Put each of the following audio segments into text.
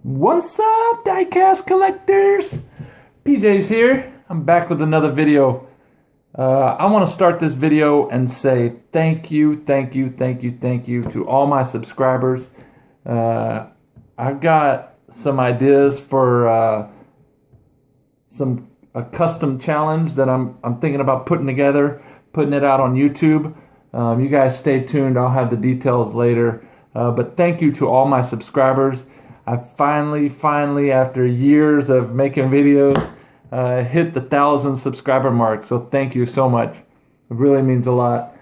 What's up, diecast collectors? PJ's here. I'm back with another video. I want to start this video and say thank you to all my subscribers. I've got some ideas for a custom challenge that I'm thinking about putting together, putting it out on YouTube. You guys stay tuned. I'll have the details later. But thank you to all my subscribers. I finally, after years of making videos, hit the 1,000 subscriber mark. So thank you so much. It really means a lot.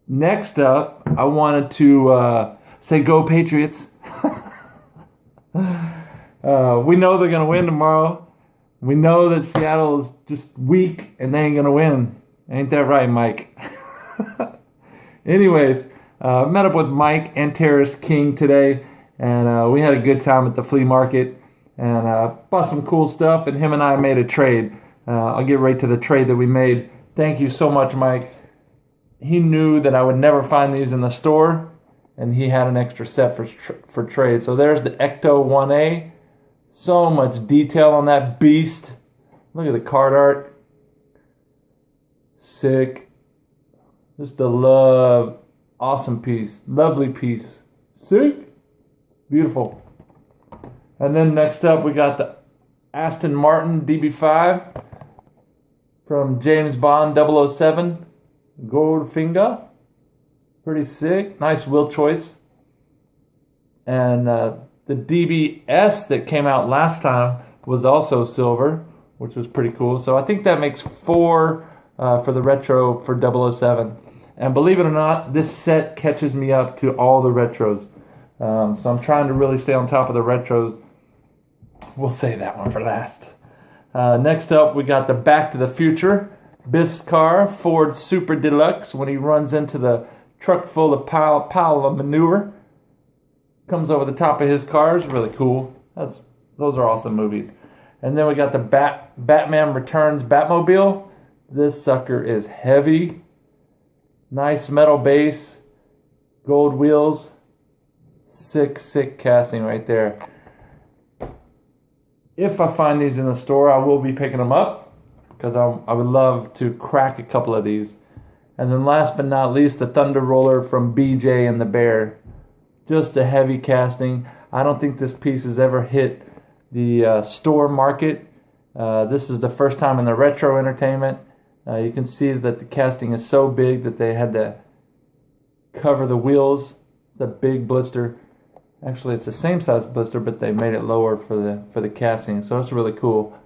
Next up, I wanted to say go Patriots. We know they're going to win tomorrow. We know that Seattle is just weak and they ain't going to win. Ain't that right, Mike? Anyways, met up with Mike Antairus King today. And we had a good time at the flea market and bought some cool stuff, and him and I made a trade. I'll get right to the trade that we made. Thank you so much, Mike. He knew that I would never find these in the store, and he had an extra set for trade. So there's the Ecto 1A. So much detail on that beast. Look at the card art. Sick. Just a awesome piece. Lovely piece. Sick. Beautiful. And then next up we got the Aston Martin DB5 from James Bond 007 Goldfinger. Pretty sick. Nice wheel choice. And the DBS that came out last time was also silver, which was pretty cool. So I think that makes 4 for the retro for 007. And believe it or not, this set catches me up to all the retros. So I'm trying to really stay on top of the retros. We'll save that one for last. Next up, we got the Back to the Future. Biff's car, Ford Super Deluxe, when he runs into the truck full of pile of manure. Comes over the top of his car. It's really cool. Those are awesome movies. And then we got the Batman Returns Batmobile. This sucker is heavy. Nice metal base. Gold wheels. Sick casting right there. If I find these in the store, I will be picking them up because I would love to crack a couple of these. And then last but not least, the Thunder Roller from BJ and the Bear. Just a heavy casting. I don't think this piece has ever hit the store market. This is the first time in the retro entertainment. You can see that the casting is so big that they had to cover the wheels. It's a big blister. Actually, it's the same size blister, but they made it lower for the casting. So it's really cool.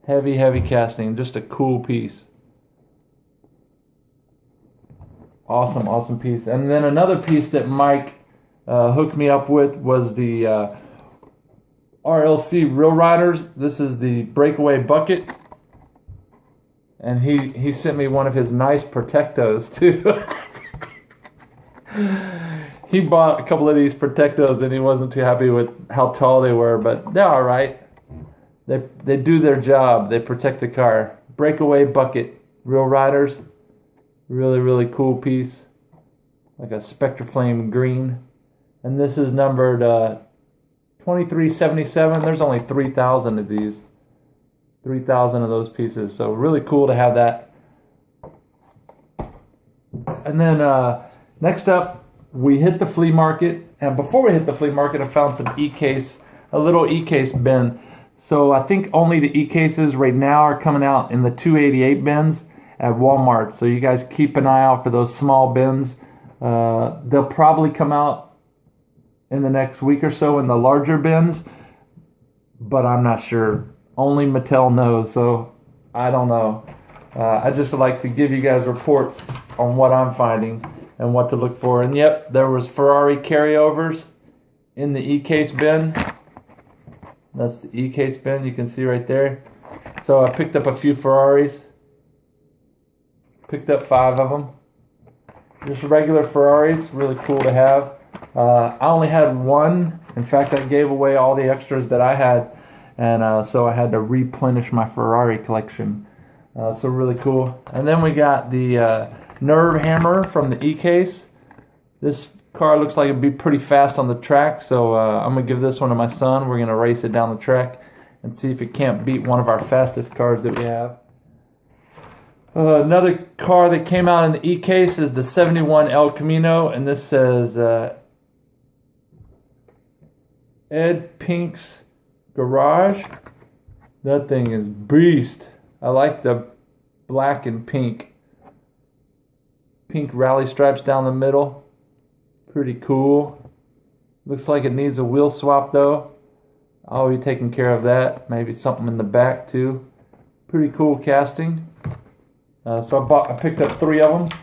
Heavy casting. Just a cool piece. Awesome piece. And then another piece that Mike hooked me up with was the RLC Lowriders. This is the breakaway bucket. And he sent me one of his nice Protectos too. He bought a couple of these Protectos and he wasn't too happy with how tall they were, but they're alright. They do their job. They protect the car. Breakaway bucket. Lowriders. Really cool piece. Like a Spectre Flame green. And this is numbered 2377. There's only 3,000 of these. 3,000 of those pieces. So really cool to have that. And then next up, we hit the flea market, and before we hit the flea market, I found some e-case, a little e-case bin. So I think only the e-cases right now are coming out in the 288 bins at Walmart. So you guys keep an eye out for those small bins. They'll probably come out in the next week or so in the larger bins, but I'm not sure. Only Mattel knows, so I don't know. I just like to give you guys reports on what I'm finding and what to look for. And yep, there was Ferrari carryovers in the e-case bin. That's the e-case bin you can see right there. So I picked up a few Ferraris. Picked up 5 of them. Just regular Ferraris, really cool to have. I only had one. In fact, I gave away all the extras that I had. And so I had to replenish my Ferrari collection. So really cool. And then we got the Nerve Hammer from the e-case. This car looks like it'd be pretty fast on the track, so I'm going to give this one to my son. We're going to race it down the track and see if it can't beat one of our fastest cars that we have. Another car that came out in the E-Case is the 71 El Camino, and this says Ed Pink's Garage. That thing is beast. I like the black and pink rally stripes down the middle. Pretty cool. Looks like it needs a wheel swap though. I'll be taking care of that. Maybe something in the back too. Pretty cool casting. So I picked up 3 of them.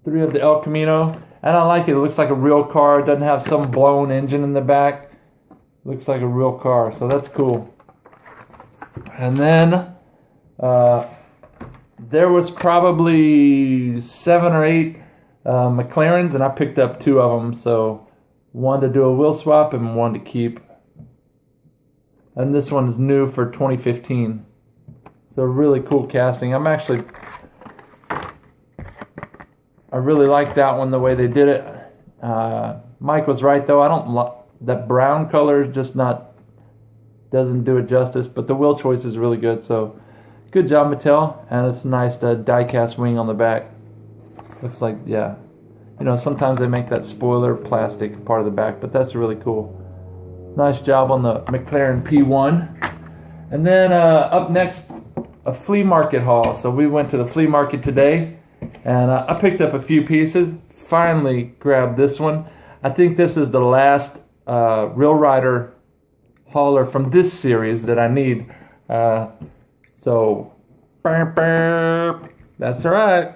3 of the El Camino. And I like it. It looks like a real car. It doesn't have some blown engine in the back. Looks like a real car. So that's cool. And then there was probably 7 or 8 McLarens, and I picked up 2 of them. So one to do a wheel swap and one to keep. And this one's new for 2015. So really cool casting. I really like that one, the way they did it. Mike was right though. I don't that brown color just doesn't do it justice, but the wheel choice is really good. So good job, Mattel. And it's nice, the die cast wing on the back. Looks like, yeah. You know, sometimes they make that spoiler plastic part of the back, but that's really cool. Nice job on the McLaren P1. And then up next, a flea market haul. So we went to the flea market today, and I picked up a few pieces. Finally grabbed this one. I think this is the last Real Rider hauler from this series that I need. So that's alright.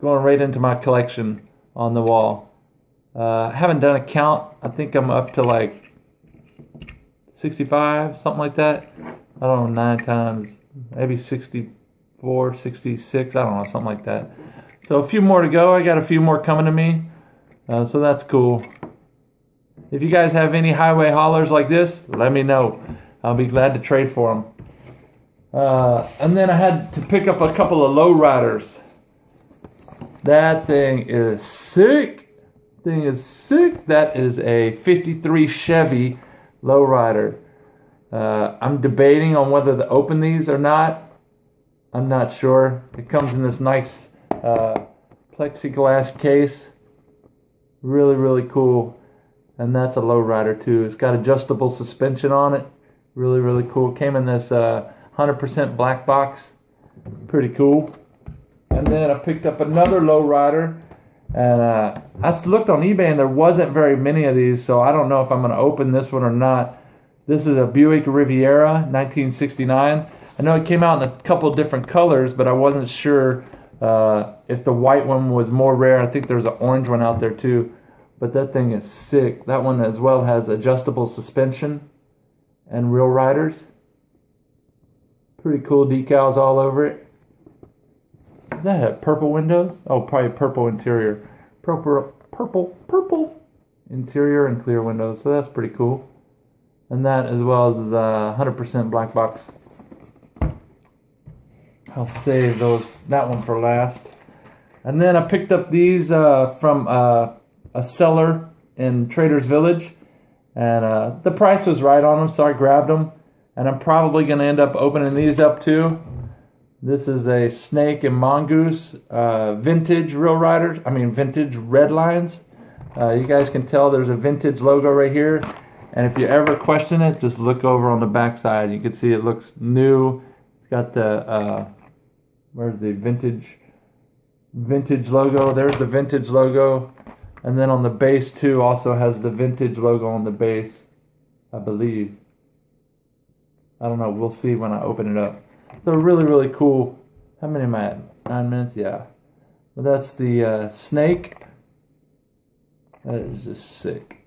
Going right into my collection on the wall. I haven't done a count. I think I'm up to like 65, something like that. I don't know, 9 times. Maybe 64, 66, I don't know, something like that. So a few more to go. I got a few more coming to me. So that's cool. If you guys have any highway haulers like this, let me know. I'll be glad to trade for them. And then I had to pick up a couple of Lowriders. That thing is sick. That is a 53 Chevy Lowrider. I'm debating on whether to open these or not. I'm not sure. It comes in this nice plexiglass case. Really, really cool. And that's a Lowrider too. It's got adjustable suspension on it. Really, really cool. Came in this 100% black box. Pretty cool. And then I picked up another Lowrider. And I looked on eBay and there wasn't very many of these. So I don't know if I'm going to open this one or not. This is a Buick Riviera, 1969. I know it came out in a couple different colors, but I wasn't sure if the white one was more rare. I think there's an orange one out there too. But that thing is sick. That one as well has adjustable suspension and Real Riders. Pretty cool decals all over it. Does that have purple windows? Oh, probably purple interior. Purple interior and clear windows. So that's pretty cool. And that as well as 100% black box. I'll save that one for last. And then I picked up these from a seller in Trader's Village. And the price was right on them, so I grabbed them. And I'm probably going to end up opening these up too. This is a Snake and Mongoose vintage vintage red lines. You guys can tell there's a vintage logo right here. And if you ever question it, just look over on the back side. You can see it looks new. It's got the, where's the vintage logo? There's the vintage logo. And then on the base too also has the vintage logo on the base, I believe. I don't know, we'll see when I open it up. So really, really cool. How many am I at? 9 minutes? Yeah. Well, that's the Snake. That is just sick.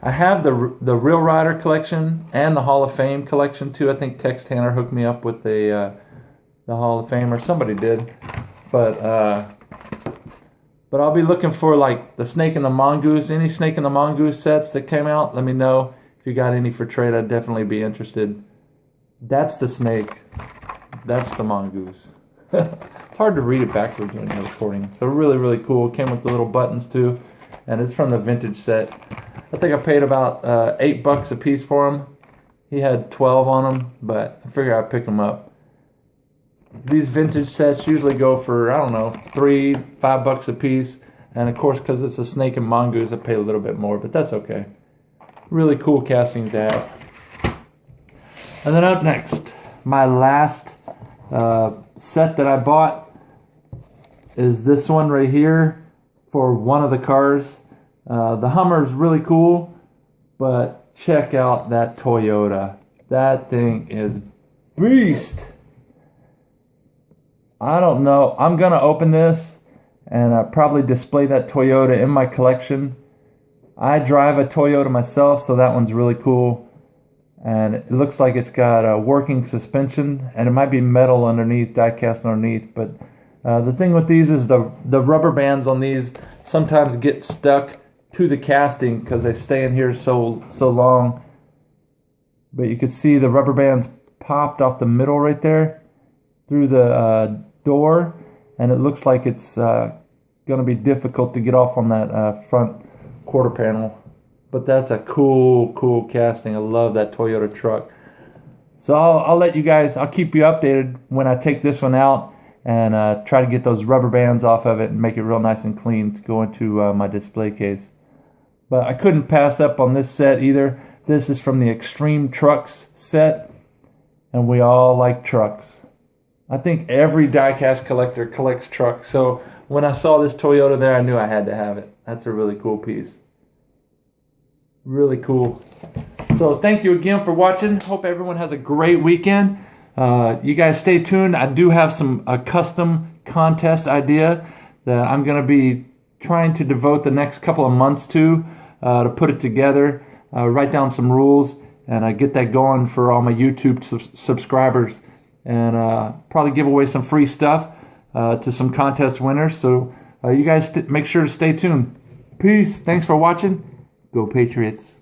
I have the Real Rider collection and the Hall of Fame collection too. I think Tex Tanner hooked me up with the Hall of Fame, or somebody did. But I'll be looking for like the Snake and the Mongoose. Any Snake and the Mongoose sets that came out, let me know. If you got any for trade, I'd definitely be interested. That's the Snake. That's the Mongoose. It's hard to read it backwards when you're recording. So really, really cool. Came with the little buttons too. And it's from the vintage set. I think I paid about $8 a piece for them. He had 12 on them, but I figured I'd pick them up. These vintage sets usually go for, I don't know, $3-5 a piece. And of course, because it's a snake and mongoose, I pay a little bit more, but that's okay. Really cool casting to have. And then up next, my last set that I bought is this one right here for one of the cars. The Hummer is really cool, but check out that Toyota. That thing is beast. I don't know. I'm going to open this and probably display that Toyota in my collection. I drive a Toyota myself, so that one's really cool. And it looks like it's got a working suspension, and it might be metal underneath, die cast underneath. But the thing with these is the rubber bands on these sometimes get stuck to the casting because they stay in here so long. But you can see the rubber bands popped off the middle right there through the door, and it looks like it's going to be difficult to get off on that front quarter panel. But that's a cool casting. I love that Toyota truck. So I'll let you guys, I'll keep you updated when I take this one out and try to get those rubber bands off of it and make it real nice and clean to go into my display case. But I couldn't pass up on this set either. This is from the Extreme Trucks set, and we all like trucks. I think every die-cast collector collects trucks. So when I saw this Toyota there, I knew I had to have it. That's a really cool piece. Really cool. So thank you again for watching. Hope everyone has a great weekend. You guys stay tuned. I do have a custom contest idea that I'm going to be trying to devote the next couple of months to put it together, write down some rules, and get that going for all my YouTube subscribers. And probably give away some free stuff to some contest winners. So you guys make sure to stay tuned. Peace. Thanks for watching. Go Patriots.